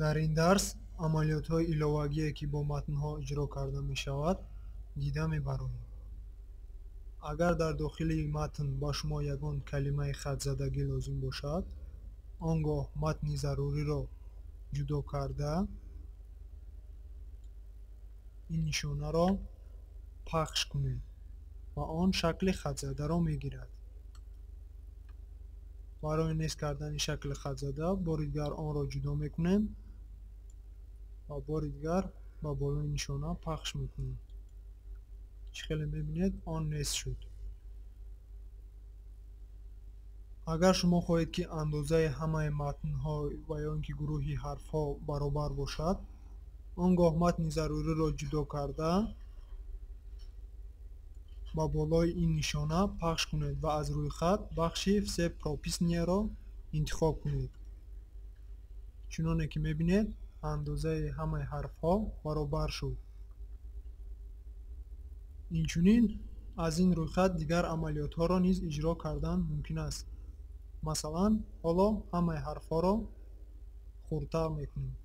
дар ин дарс амалиётҳои иловагие ки бо матнҳо иҷро карда мешавад дида мебароем. агар дар дохили матн ба шумо ягон калимаи хатзадагӣ лозим бошад, он гоҳ матни заруриро ҷудо карда ин нишонаро пахш кунед ва он шакли хатзадаро мегирад. барои нест кардани шакли хатзада бори дигар онро ҷудо мекунем ва бори дигар ба болои нишона пахш мекунем. чӣ хеле мебинед он нест шуд. агар шумо хоҳед ки андозаи ҳамаи матнҳо ва ё ин ки гурӯҳи ҳарфҳо баробар бошад, он гоҳ матни заруриро ҷудо карда ба болои ин нишона пахш кунед ва аз рӯи хат бахши все прописниеро интихоб кунед. чуноне ки мебинед андозаи ҳамаи ҳарфҳо баробар шуд. инчунин аз ин рӯйхат дигар амалиётҳоро низ иҷро кардан мумкин аст. масалан ҳоло ҳамаи ҳарфҳоро хурдтар мекунем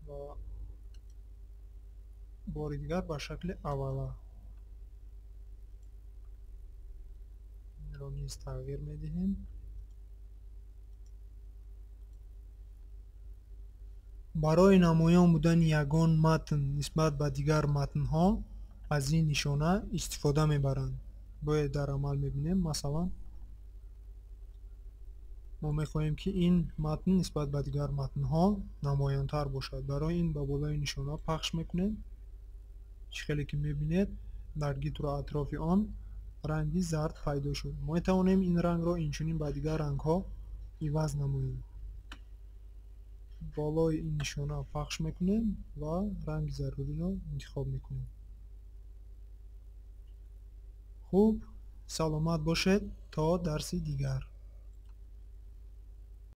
ва бори дигар ба шакли аввала инро низ тағйир медиҳем. барои намоён будани ягон матн нисбат ба дигар матнҳо аз ин нишона истифода мебаранд. бояд дар амал мебинем. масалан мо мехоҳем ки ин матн нисбат ба дигар матнҳо намоёнтар бошад. барои ин ба болои нишона пахш мекунем. чӣ хеле ки мебинед дар гитру атрофи он ранги зард пайдо шуд. мо метавонем ин рангро инчунин ба дигар рангҳо иваз намоем. болои ин нишона пахш мекунем ва ранги заруриро интихоб мекунем. хуб, саломат бошед то дарси дигар.